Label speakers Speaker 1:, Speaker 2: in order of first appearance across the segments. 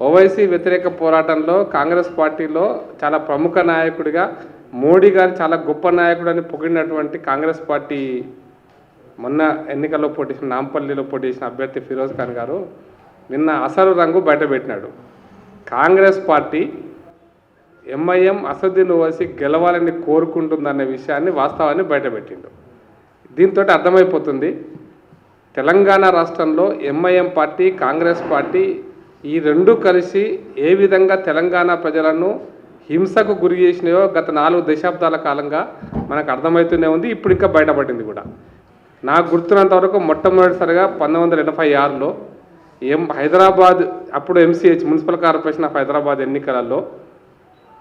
Speaker 1: ఓవైసీ వ్యతిరేక పోరాటంలో కాంగ్రెస్ పార్టీలో చాలా ప్రముఖ నాయకుడిగా మోడీ గారు చాలా గొప్ప నాయకుడని పొగిడినటువంటి కాంగ్రెస్ పార్టీ మొన్న ఎన్నికల్లో పోటీ చేసిన నాంపల్లిలో పోటీ చేసిన అభ్యర్థి ఫిరోజ్ ఖాన్ గారు నిన్న అసలు రంగు బయటపెట్టినాడు. కాంగ్రెస్ పార్టీ ఎంఐఎం అసదుద్దీన్ ఓవైసీ గెలవాలని కోరుకుంటుందనే విషయాన్ని వాస్తవాన్ని బయటపెట్టిండు. దీంతో అర్థమైపోతుంది తెలంగాణ రాష్ట్రంలో ఎంఐఎం పార్టీ కాంగ్రెస్ పార్టీ ఈ రెండు కలిసి ఏ విధంగా తెలంగాణ ప్రజలను హింసకు గురి చేసినాయో గత 4 దశాబ్దాల కాలంగా మనకు అర్థమవుతూనే ఉంది. ఇప్పుడు ఇంకా బయటపడింది కూడా. నాకు గుర్తున్నంత వరకు మొట్టమొదటిసారిగా 1986లో హైదరాబాద్ అప్పుడు MCh municipal corporation of Hyderabad ఎన్నికలలో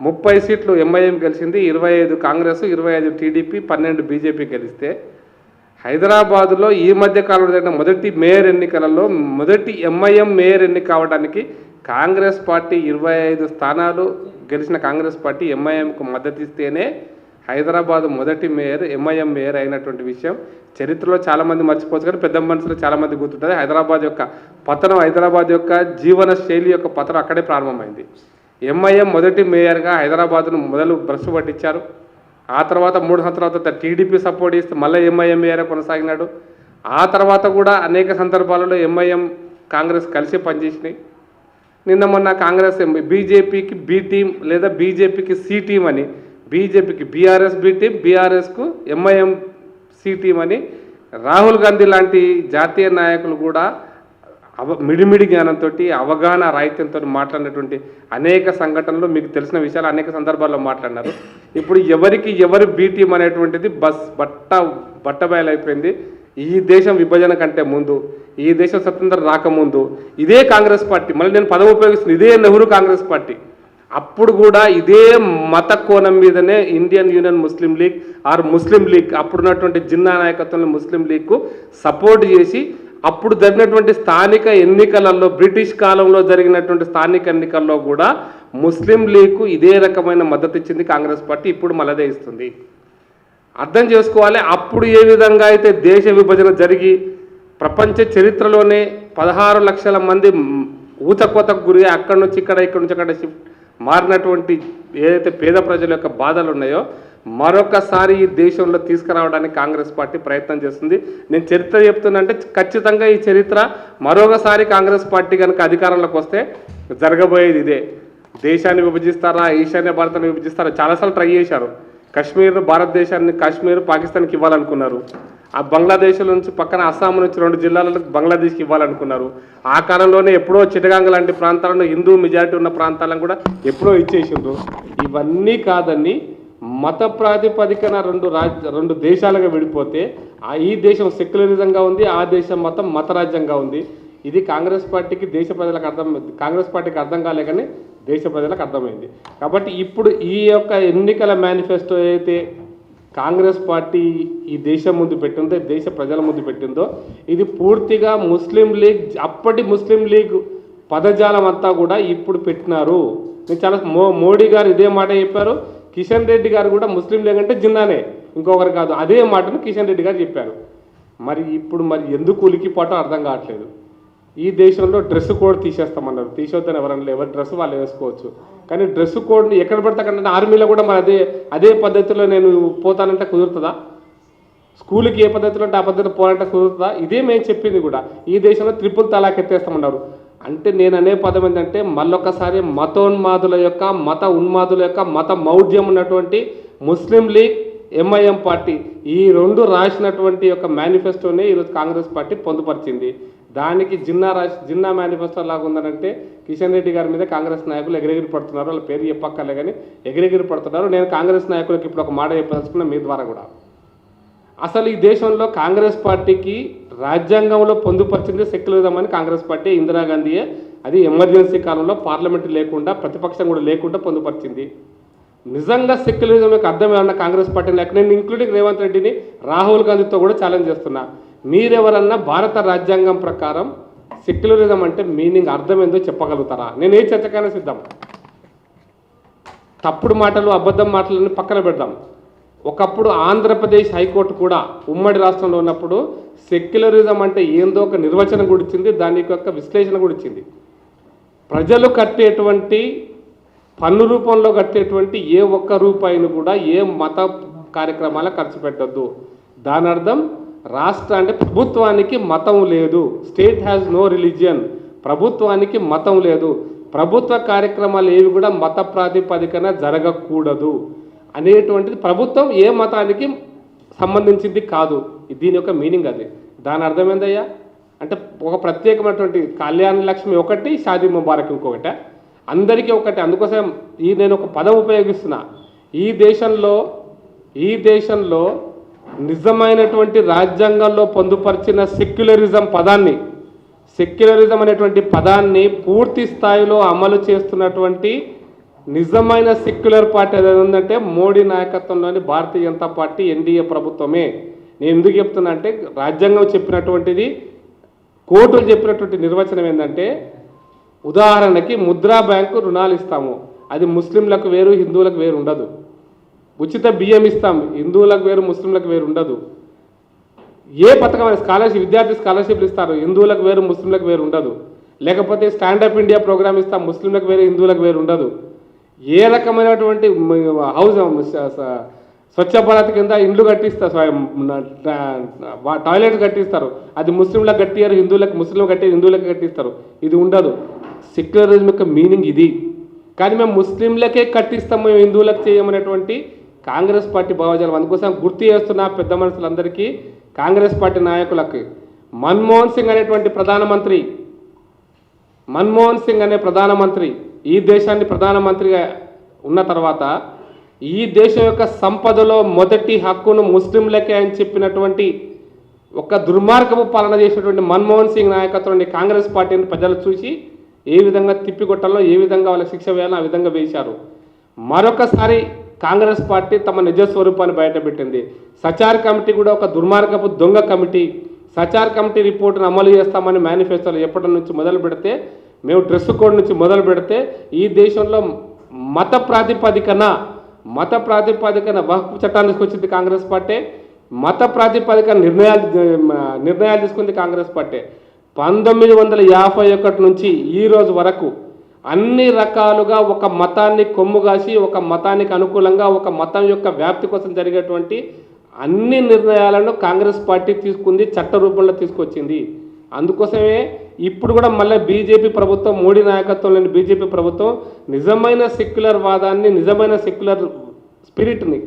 Speaker 1: 30 సీట్లు ఎంఐఎం గెలిచింది, 25 కాంగ్రెస్, 25 టీడీపీ, 12 బీజేపీ గెలిస్తే హైదరాబాదులో ఈ మధ్య కాలంలో జరిగిన మొదటి మేయర్ ఎన్నికలలో మొదటి ఎంఐఎం మేయర్ ఎన్నిక కావడానికి కాంగ్రెస్ పార్టీ 25 స్థానాలు గెలిచిన కాంగ్రెస్ పార్టీ ఎంఐఎంకు మద్దతు ఇస్తేనే హైదరాబాద్ మొదటి మేయర్ ఎంఐఎం మేయర్ అయినటువంటి విషయం చరిత్రలో చాలామంది మర్చిపోవచ్చు, కానీ పెద్ద మనుషులు చాలామంది గుర్తుంటుంది. హైదరాబాద్ యొక్క పతనం, హైదరాబాద్ యొక్క జీవన శైలి యొక్క పతనం అక్కడే ప్రారంభమైంది. ఎంఐఎం మొదటి మేయర్గా హైదరాబాద్ను మొదలు భ్రష్టు పట్టించారు. ఆ తర్వాత 3 సంవత్సరాల తర్వాత టీడీపీ సపోర్ట్ ఇస్తే మళ్ళీ ఎంఐఎం మేయర్ కొనసాగినాడు. ఆ తర్వాత కూడా అనేక సందర్భాలలో ఎంఐఎం కాంగ్రెస్ కలిసి పనిచేసినాయి. నిన్న మొన్న కాంగ్రెస్ బీజేపీకి బి టీం లేదా బీజేపీకి సి టీం అని, బీజేపీకి బీఆర్ఎస్ బి టీం, బీఆర్ఎస్కు ఎంఐఎం సి టీం అని రాహుల్ గాంధీ లాంటి జాతీయ నాయకులు కూడా మిడిమిడి జ్ఞానంతో అవగాహన రాహిత్యంతో మాట్లాడినటువంటి అనేక సంఘటనలు మీకు తెలిసిన విషయాలు అనేక సందర్భాల్లో మాట్లాడినారు. ఇప్పుడు ఎవరికి ఎవరు బి టీం అనేటువంటిది బట్టబయలైపోయింది. ఈ దేశం విభజన కంటే ముందు, ఈ దేశం స్వతంత్రం రాకముందు ఇదే కాంగ్రెస్ పార్టీ, మళ్ళీ నేను పదవి ఉపయోగిస్తుంది, ఇదే నెహ్రూ కాంగ్రెస్ పార్టీ, అప్పుడు కూడా ఇదే మత కోణం మీదనే Indian Union Muslim League or Muslim League అప్పుడున్నటువంటి జిన్నా నాయకత్వంలో ముస్లిం లీగ్కు సపోర్ట్ చేసి అప్పుడు జరిగినటువంటి స్థానిక ఎన్నికలలో, బ్రిటిష్ కాలంలో జరిగినటువంటి స్థానిక ఎన్నికల్లో కూడా ముస్లిం లీగ్కు ఇదే రకమైన మద్దతు ఇచ్చింది కాంగ్రెస్ పార్టీ. ఇప్పుడు మళ్ళదే ఇస్తుంది. అర్థం చేసుకోవాలి. అప్పుడు ఏ విధంగా అయితే దేశ విభజన జరిగి ప్రపంచ చరిత్రలోనే 16 లక్షల మంది ఊతకోతకు గురి అక్కడి నుంచి ఇక్కడ షిఫ్ట్ మారినటువంటి ఏదైతే పేద ప్రజల యొక్క బాధలు ఉన్నాయో మరొకసారి ఈ దేశంలో తీసుకురావడానికి కాంగ్రెస్ పార్టీ ప్రయత్నం చేస్తుంది. నేను చరిత్ర చెప్తున్నంటే ఖచ్చితంగా ఈ చరిత్ర మరొకసారి కాంగ్రెస్ పార్టీ కనుక అధికారంలోకి వస్తే జరగబోయేది ఇదే. దేశాన్ని విభజిస్తారా, ఈశాన్య భారతాన్ని విభజిస్తారా, చాలాసార్లు ట్రై చేశారు. కశ్మీర్ భారతదేశాన్ని, కాశ్మీర్ పాకిస్తాన్కి ఇవ్వాలనుకున్నారు. ఆ బంగ్లాదేశ్ నుంచి పక్కన అస్సాం నుంచి 2 జిల్లాలకు బంగ్లాదేశ్కి ఇవ్వాలనుకున్నారు. ఆ కాలంలోనే ఎప్పుడో చిటగాంగ్ లాంటి ప్రాంతాలను, హిందూ మెజారిటీ ఉన్న ప్రాంతాలను కూడా ఎప్పుడో ఇచ్చేసిండ్రు. ఇవన్నీ కాదని మత ప్రాతిపదికన 2 దేశాలుగా విడిపోతే ఈ దేశం సెక్యులరిజంగా ఉంది, ఆ దేశం మొత్తం మతరాజ్యంగా ఉంది. ఇది కాంగ్రెస్ పార్టీకి దేశ ప్రజలకు కాంగ్రెస్ పార్టీకి అర్థం కాలే కానీ దేశ ప్రజలకు అర్థమైంది. కాబట్టి ఇప్పుడు ఈ యొక్క ఎన్నికల మేనిఫెస్టో అయితే కాంగ్రెస్ పార్టీ ఈ దేశం ముందు పెట్టిందో, దేశ ప్రజల ముందు పెట్టిందో, ఇది పూర్తిగా ముస్లిం లీగ్, అప్పటి ముస్లిం లీగ్ పదజాలం అంతా కూడా ఇప్పుడు పెట్టినారు. నేను చాలా మోడీ గారు ఇదే మాట చెప్పారు. కిషన్ రెడ్డి గారు కూడా ముస్లిం లీగ్ అంటే జిన్నానే, ఇంకొకరు కాదు, అదే మాటను కిషన్ రెడ్డి గారు చెప్పారు. ఇప్పుడు ఎందుకు ఉలికిపోవటం అర్థం కావట్లేదు. ఈ దేశంలో డ్రెస్ కోడ్ తీసేస్తామన్నారు. తీసేద్దని ఎవరన్నా, ఎవరి డ్రెస్ వాళ్ళు వేసుకోవచ్చు. కానీ డ్రెస్ కోడ్ని ఎక్కడ పడితే అక్కడ, ఆర్మీలో కూడా మరి అదే పద్ధతిలో నేను పోతానంటే కుదురుతుందా? స్కూల్కి ఏ పద్ధతిలో అంటే ఆ పద్ధతిలో పోవాలంటే కుదురుతుందా? ఇదే మేము చెప్పింది కూడా. ఈ దేశంలో 3 తలాక్ ఎత్తేస్తామన్నారు. అంటే నేను అనే పదం ఏంటంటే మళ్ళొకసారి మతోన్మాదుల యొక్క, మత ఉన్మాదుల యొక్క, మత మౌఢ్యం ఉన్నటువంటి ముస్లిం లీగ్, ఎంఐఎం పార్టీ ఈ 2 రాసినటువంటి యొక్క మేనిఫెస్టోనే ఈరోజు కాంగ్రెస్ పార్టీ పొందుపరిచింది. దానికి జిన్నా మేనిఫెస్టో లాగా ఉందనంటే కిషన్ రెడ్డి గారి మీద కాంగ్రెస్ నాయకులు ఎగిరెగిరి పడుతున్నారు. వాళ్ళ పేరు చెప్పక్కర్లే కానీ ఎగిరెగిరి పడుతున్నారు. నేను కాంగ్రెస్ నాయకులకు ఇప్పుడు ఒక మాట చెప్పదలుచుకున్నా మీ ద్వారా కూడా. అసలు ఈ దేశంలో కాంగ్రెస్ పార్టీకి రాజ్యాంగంలో పొందుపరిచింది సెక్యులరిజం అని కాంగ్రెస్ పార్టీ, ఇందిరాగాంధీయే. అది ఎమర్జెన్సీ కాలంలో పార్లమెంట్ లేకుండా, ప్రతిపక్షం కూడా లేకుండా పొందుపరిచింది. నిజంగా సెక్యులరిజం యొక్క అర్థం ఏమన్నా కాంగ్రెస్ పార్టీ లేక, నేను ఇంక్లూడింగ్ రేవంత్ రెడ్డిని, రాహుల్ గాంధీతో కూడా ఛాలెంజ్ చేస్తున్నా. మీరెవరన్నా భారత రాజ్యాంగం ప్రకారం సెక్యులరిజం అంటే మీనింగ్ అర్థం ఏందో చెప్పగలుగుతారా? నేను ఏ చర్చకైనా సిద్ధం. తప్పుడు మాటలు, అబద్ధం మాటలను పక్కన పెడదాం. ఒకప్పుడు ఆంధ్రప్రదేశ్ హైకోర్టు కూడా ఉమ్మడి రాష్ట్రంలో ఉన్నప్పుడు సెక్యులరిజం అంటే ఏందో ఒక నిర్వచనం కూడా ఇచ్చింది, దానికి ఒక విశ్లేషణ కూడా ఇచ్చింది. ప్రజలు కట్టేటువంటి పన్ను రూపంలో కట్టేటువంటి ఏ ఒక్క రూపాయిని కూడా ఏ మత కార్యక్రమాలకు ఖర్చు పెట్టద్దు. దాని అర్థం అంటే ప్రభుత్వానికి మతం లేదు. State has no religion. ప్రభుత్వానికి మతం లేదు. ప్రభుత్వ కార్యక్రమాలు ఏవి కూడా మత ప్రాతిపదికన జరగకూడదు అనేటువంటిది ప్రభుత్వం ఏ మతానికి సంబంధించింది కాదు. దీని యొక్క మీనింగ్ అది. దాని అర్థం ఏందయ్యా అంటే ఒక ప్రత్యేకమైనటువంటి కళ్యాణ లక్ష్మి ఒకటి, షాదీ ముబారక్ ఇంకొకటి, అందరికీ ఒకటి. అందుకోసం నేను ఒక పదం ఉపయోగిస్తున్నా. ఈ దేశంలో నిజమైనటువంటి రాజ్యాంగంలో పొందుపరిచిన సెక్యులరిజం అనేటువంటి పదాన్ని పూర్తి స్థాయిలో అమలు చేస్తున్నటువంటి నిజమైన సెక్యులర్ పార్టీ ఏదైనా ఉందంటే మోడీ నాయకత్వంలోని భారతీయ జనతా పార్టీ ఎన్డీఏ ప్రభుత్వమే. నేను ఎందుకు చెప్తున్నా అంటే రాజ్యాంగం చెప్పినటువంటిది, కోర్టులు చెప్పినటువంటి నిర్వచనం ఏంటంటే, ఉదాహరణకి ముద్రా బ్యాంకు రుణాలు ఇస్తాము, అది ముస్లింలకు వేరు హిందువులకు వేరు ఉండదు. ఉచిత బియ్యం ఇస్తాం, హిందువులకు వేరు ముస్లింలకు వేరు ఉండదు. ఏ పథకమైన విద్యార్థి స్కాలర్షిప్లు ఇస్తారు, హిందువులకు వేరు ముస్లింలకు వేరు ఉండదు. లేకపోతే స్టాండప్ ఇండియా ప్రోగ్రామ్ ఇస్తాం, ముస్లింలకు వేరు హిందువులకు వేరు ఉండదు. ఏ రకమైనటువంటి స్వచ్ఛ భారత్ కింద ఇండ్లు కట్టిస్తారు, టాయిలెట్ కట్టిస్తారు, అది ముస్లింలకు కట్టియారు, ముస్లింలకు కట్టారు, హిందువులకు కట్టిస్తారు. ఇది ఉండదు. సెక్యులరిజం యొక్క మీనింగ్ ఇది. కానీ మేము ముస్లింలకే కట్టిస్తాము, మేము హిందువులకు చేయమనేటువంటి కాంగ్రెస్ పార్టీ భావజాలం. అందుకోసం గుర్తు చేస్తున్న పెద్ద మనుషులందరికీ, కాంగ్రెస్ పార్టీ నాయకులకి, మన్మోహన్ సింగ్ అనే ప్రధానమంత్రి ఈ దేశాన్ని ప్రధానమంత్రిగా ఉన్న తర్వాత ఈ దేశం యొక్క సంపదలో మొదటి హక్కును ముస్లింలకే అని చెప్పినటువంటి ఒక దుర్మార్గపు పాలన చేసినటువంటి మన్మోహన్ సింగ్ నాయకత్వంలోని కాంగ్రెస్ పార్టీని ప్రజలు చూసి ఏ విధంగా తిప్పికొట్టాలో, ఏ విధంగా వాళ్ళకి శిక్ష వేయాలో ఆ విధంగా వేశారు. మరొకసారి కాంగ్రెస్ పార్టీ తమ నిజ స్వరూపాన్ని బయటపెట్టింది. సచార్ కమిటీ కూడా ఒక దుర్మార్గపు దొంగ కమిటీ. సచార్ కమిటీ రిపోర్టును అమలు చేస్తామని మేనిఫెస్టోలో ఎప్పటి నుంచి మొదలు పెడితే, మేము డ్రెస్ కోడ్ నుంచి మొదలు పెడితే, ఈ దేశంలో మత ప్రాతిపదికన వక్ఫ్ చట్టాన్ని తీసుకొచ్చింది కాంగ్రెస్ పార్టీ. మత ప్రాతిపదికన నిర్ణయాలు తీసుకుంది కాంగ్రెస్ పార్టీ. 1951 నుంచి ఈ రోజు వరకు అన్ని రకాలుగా ఒక మతాన్ని కొమ్ముగాసి, ఒక మతానికి అనుకూలంగా, ఒక మతం యొక్క వ్యాప్తి కోసం జరిగేటువంటి అన్ని నిర్ణయాలను కాంగ్రెస్ పార్టీ తీసుకుంది, చట్ట రూపంలో తీసుకొచ్చింది. అందుకోసమే ఇప్పుడు కూడా మళ్ళీ బీజేపీ ప్రభుత్వం, మోడీ నాయకత్వంలోని బీజేపీ ప్రభుత్వం నిజమైన సెక్యులర్ వాదాన్ని, నిజమైన సెక్యులర్ స్పిరిట్ని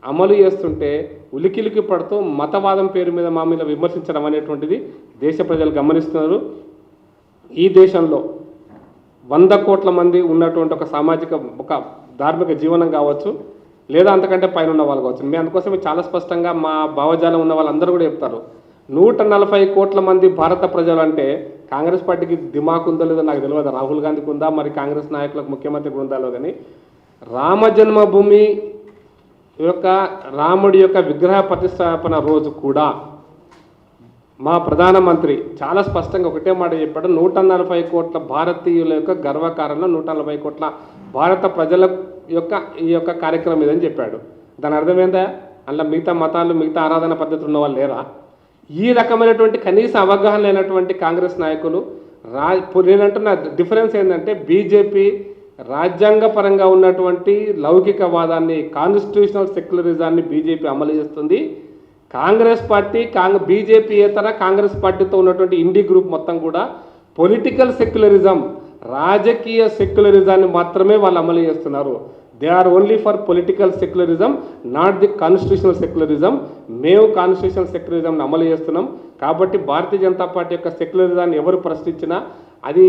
Speaker 1: అమలు చేస్తుంటే ఉలికిలికి పడుతూ మతవాదం పేరు మీద మా మీద విమర్శించడం అనేటువంటిది దేశ ప్రజలు గమనిస్తున్నారు. ఈ దేశంలో 100 కోట్ల మంది ఉన్నటువంటి ఒక ధార్మిక జీవనం కావచ్చు, లేదా అంతకంటే పైన ఉన్న వాళ్ళు కావచ్చు. మేము అందుకోసమే చాలా స్పష్టంగా మా భావజాలం ఉన్న వాళ్ళందరూ కూడా చెప్తారు, 140 కోట్ల మంది భారత ప్రజలు అంటే కాంగ్రెస్ పార్టీకి దిమాకు ఉందో లేదో నాకు తెలియదు, రాహుల్ గాంధీకి ఉందా, మరి కాంగ్రెస్ నాయకులకు ముఖ్యమంత్రికి ఉందాలో. కానీ రామ జన్మభూమి యొక్క రాముడి యొక్క విగ్రహ ప్రతిష్టాపన రోజు కూడా మా ప్రధానమంత్రి చాలా స్పష్టంగా ఒకటే మాట చెప్పాడు, 140 కోట్ల భారతీయుల యొక్క గర్వకారణం, 140 కోట్ల భారత ప్రజల యొక్క ఈ యొక్క కార్యక్రమం ఇదని చెప్పాడు. దాని అర్థమైందా? అందులో మిగతా మతాలు, మిగతా ఆరాధన పద్ధతులు ఉన్న వాళ్ళు లేరా? ఈ రకమైనటువంటి కనీస అవగాహన లేనటువంటి కాంగ్రెస్ నాయకులు నేనంటున్న డిఫరెన్స్ ఏంటంటే, బీజేపీ రాజ్యాంగపరంగా ఉన్నటువంటి లౌకికవాదాన్ని, కాన్స్టిట్యూషనల్ సెక్యులరిజాన్ని బీజేపీ అమలు చేస్తుంది. కాంగ్రెస్ పార్టీ బీజేపీయేతర కాంగ్రెస్ పార్టీతో ఉన్నటువంటి ఇండి గ్రూప్ మొత్తం కూడా పొలిటికల్ సెక్యులరిజం, రాజకీయ సెక్యులరిజాన్ని మాత్రమే వాళ్ళు అమలు చేస్తున్నారు. They are only for political secularism, not the constitutional secularism. మేము కాన్స్టిట్యూషనల్ సెక్యులరిజంని అమలు చేస్తున్నాం. కాబట్టి భారతీయ జనతా పార్టీ యొక్క సెక్యులరిజాన్ని ఎవరు ప్రశ్నించినా అది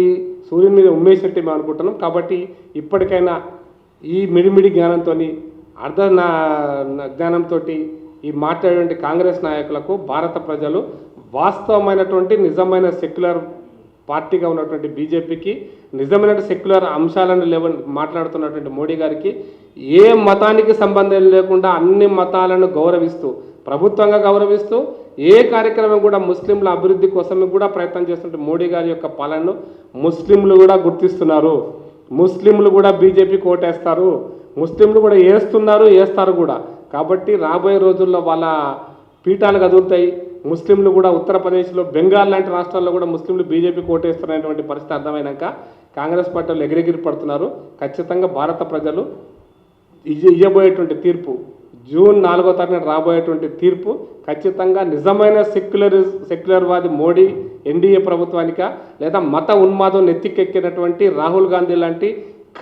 Speaker 1: సూర్యుని మీద ఉమ్మేసినట్టే మేము అనుకుంటున్నాం. కాబట్టి ఇప్పటికైనా ఈ మిడిమిడి జ్ఞానంతో, జ్ఞానంతో ఈ మాట్లాడేటువంటి కాంగ్రెస్ నాయకులకు భారత ప్రజలు వాస్తవమైనటువంటి నిజమైన సెక్యులర్ పార్టీగా ఉన్నటువంటి బీజేపీకి, నిజమైన సెక్యులర్ అంశాలను మాట్లాడుతున్నటువంటి మోడీ గారికి, ఏ మతానికి సంబంధం లేకుండా అన్ని మతాలను గౌరవిస్తూ, ప్రభుత్వంగా గౌరవిస్తూ, ఏ కార్యక్రమం కూడా ముస్లింల అభివృద్ధి కోసం కూడా ప్రయత్నం చేస్తుంటే మోడీ గారి యొక్క పాలనను ముస్లింలు కూడా గుర్తిస్తున్నారు. ముస్లింలు కూడా బీజేపీకి ఓటేస్తారు, ముస్లింలు కూడా వేస్తారు కూడా. కాబట్టి రాబోయే రోజుల్లో వాళ్ళ పీఠాలు కదులుతాయి. ముస్లింలు కూడా ఉత్తరప్రదేశ్లో, బెంగాల్ లాంటి రాష్ట్రాల్లో కూడా ముస్లింలు బీజేపీకి ఓటేస్తున్నటువంటి పరిస్థితి అర్థమైనాక కాంగ్రెస్ పార్టీ వాళ్ళు ఎగిరెగిరి పడుతున్నారు. ఖచ్చితంగా భారత ప్రజలు ఇవ్వబోయేటువంటి తీర్పు జూన్ 4వ తారీఖున రాబోయేటువంటి తీర్పు ఖచ్చితంగా నిజమైన సెక్యులర్వాది మోడీ ఎన్డీఏ ప్రభుత్వానికా లేదా మత ఉన్మాదం నెత్తికెక్కినటువంటి రాహుల్ గాంధీ లాంటి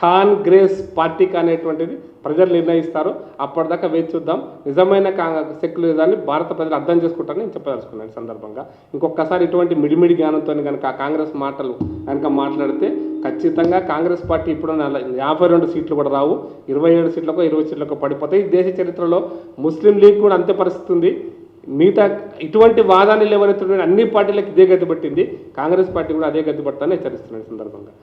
Speaker 1: కాంగ్రెస్ పార్టీకి అనేటువంటిది ప్రజలు నిర్ణయిస్తారు. అప్పటిదాకా వేచి చూద్దాం. నిజమైన సెక్యులరిజాన్ని భారత ప్రజలు అర్థం చేసుకుంటారని నేను చెప్పదలుచుకున్నాను. సందర్భంగా ఇంకొకసారి ఇటువంటి మిడిమిడి జ్ఞానంతో కనుక కాంగ్రెస్ మాటలు కనుక మాట్లాడితే ఖచ్చితంగా కాంగ్రెస్ పార్టీ ఇప్పుడు 52 సీట్లు కూడా రావు, 27 సీట్లకు 20 సీట్లకు పడిపోతాయి. దేశ చరిత్రలో ముస్లిం లీగ్ కూడా అంతే పరిస్థితి ఉంది. మిగతా ఇటువంటి వాదాన్ని లేవనెత్తున్న అన్ని పార్టీలకు ఇదే గతి పట్టింది. కాంగ్రెస్ పార్టీ కూడా అదే గతి పడతానని హెచ్చరిస్తున్నాను సందర్భంగా.